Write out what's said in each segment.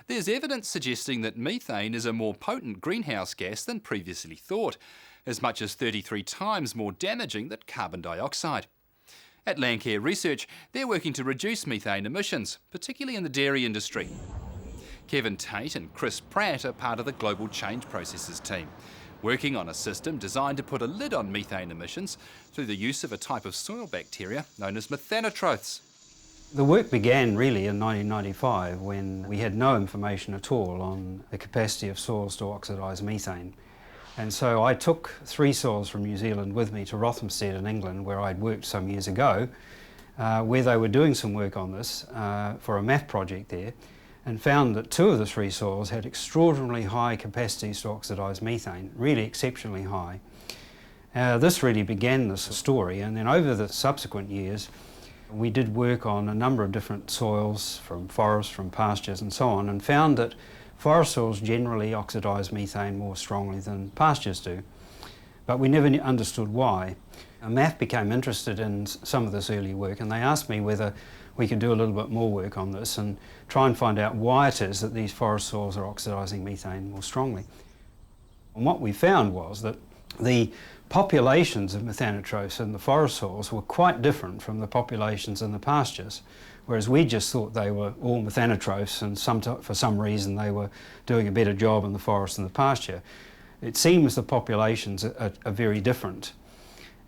There's evidence suggesting that methane is a more potent greenhouse gas than previously thought, as much as 33 times more damaging than carbon dioxide. At Landcare Research, they're working to reduce methane emissions, particularly in the dairy industry. Kevin Tate and Chris Pratt are part of the Global Change Processes team, working on a system designed to put a lid on methane emissions through the use of a type of soil bacteria known as methanotrophs. The work began really in 1995 when we had no information at all on the capacity of soils to oxidise methane. And so I took 3 soils from New Zealand with me to Rothamsted in England, where I'd worked some years ago, where they were doing some work on this for a math project there, and found that 2 of the 3 soils had extraordinarily high capacities to oxidise methane, really exceptionally high. This really began this story, and then over the subsequent years we did work on a number of different soils, from forests, from pastures and so on, and found that forest soils generally oxidise methane more strongly than pastures do. But we never understood why. MAF became interested in some of this early work, and they asked me whether we could do a little bit more work on this and try and find out why it is that these forest soils are oxidising methane more strongly. And what we found was that the populations of methanotrophs in the forest soils were quite different from the populations in the pastures, whereas we just thought they were all methanotrophs and for some reason they were doing a better job in the forest than the pasture. It seems the populations are very different.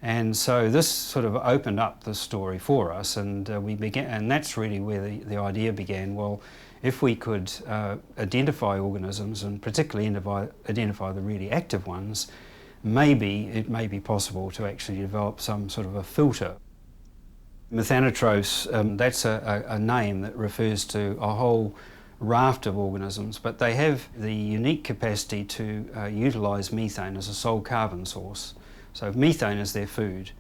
And so this sort of opened up the story for us, and and that's really where the idea began. Well, if we could identify organisms, and particularly identify the really active ones, maybe it may be possible to actually develop some sort of a filter. Methanotrophs, that's a name that refers to a whole raft of organisms, but they have the unique capacity to utilise methane as a sole carbon source. So methane is their food.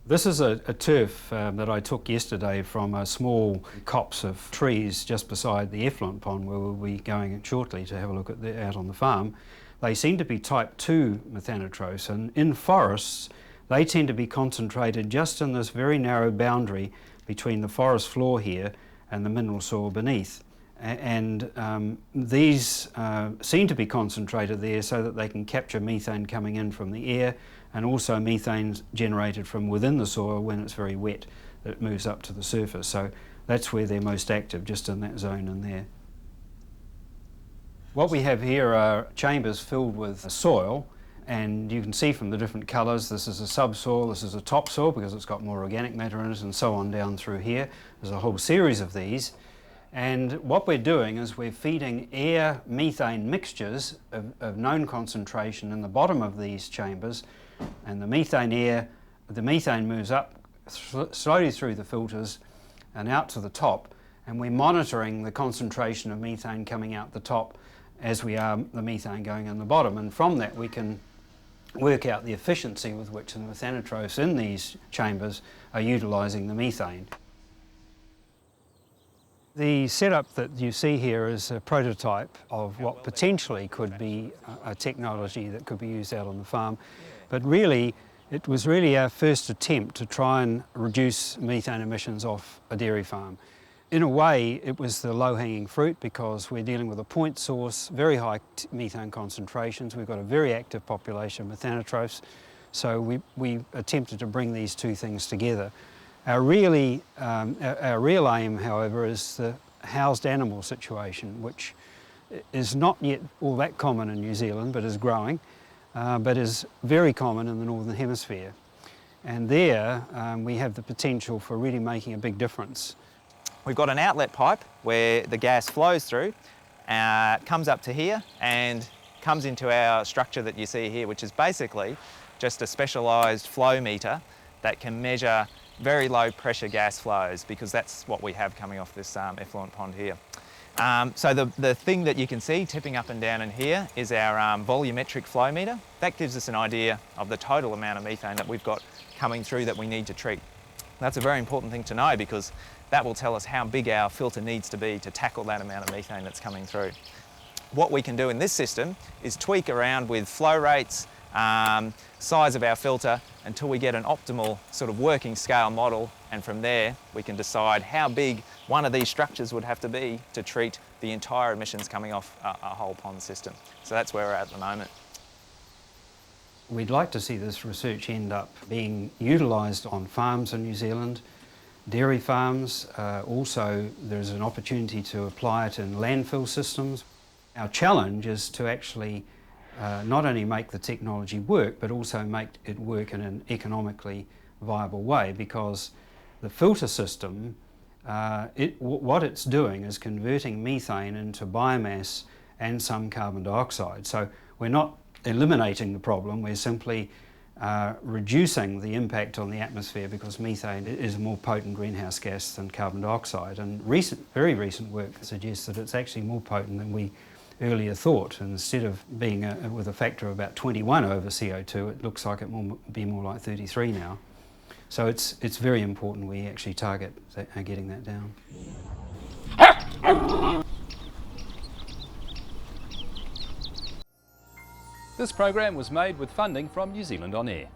This is a turf that I took yesterday from a small copse of trees just beside the effluent pond, where we'll be going shortly to have a look at out on the farm. They seem to be type 2 methanotrophs, and in forests they tend to be concentrated just in this very narrow boundary between the forest floor here and the mineral soil beneath. And these seem to be concentrated there so that they can capture methane coming in from the air, and also methane generated from within the soil when it's very wet, that it moves up to the surface. So that's where they're most active, just in that zone in there. What we have here are chambers filled with soil, and you can see from the different colours, this is a subsoil, this is a topsoil because it's got more organic matter in it, and so on down through here. There's a whole series of these. And what we're doing is we're feeding air methane mixtures of known concentration in the bottom of these chambers, and the methane moves up slowly through the filters and out to the top, and we're monitoring the concentration of methane coming out the top as we are the methane going in the bottom, and from that we can work out the efficiency with which the methanotrophs in these chambers are utilising the methane. The setup that you see here is a prototype of what potentially could be a technology that could be used out on the farm, but really it was really our first attempt to try and reduce methane emissions off a dairy farm. In a way it was the low-hanging fruit, because we're dealing with a point source, very high methane concentrations, we've got a very active population of methanotrophs, so we attempted to bring these two things together. Our real aim, however, is the housed animal situation, which is not yet all that common in New Zealand, but is growing, but is very common in the Northern Hemisphere. And there we have the potential for really making a big difference. We've got an outlet pipe where the gas flows through, comes up to here and comes into our structure that you see here, which is basically just a specialised flow meter that can measure very low pressure gas flows, because that's what we have coming off this effluent pond here. So the thing that you can see tipping up and down in here is our volumetric flow meter. That gives us an idea of the total amount of methane that we've got coming through that we need to treat. That's a very important thing to know, because that will tell us how big our filter needs to be to tackle that amount of methane that's coming through. What we can do in this system is tweak around with flow rates, size of our filter until we get an optimal sort of working scale model, and from there we can decide how big one of these structures would have to be to treat the entire emissions coming off a whole pond system. So that's where we're at the moment. We'd like to see this research end up being utilised on farms in New Zealand, dairy farms. Also, there's an opportunity to apply it in landfill systems. Our challenge is to actually not only make the technology work, but also make it work in an economically viable way, because the filter system, what it's doing is converting methane into biomass and some carbon dioxide. So we're not eliminating the problem, we're simply reducing the impact on the atmosphere, because methane is a more potent greenhouse gas than carbon dioxide. And very recent work suggests that it's actually more potent than we earlier thought. And instead of being with a factor of about 21 over CO2, it looks like it will be more like 33 now. So it's very important we actually target getting that down. This program was made with funding from New Zealand On Air.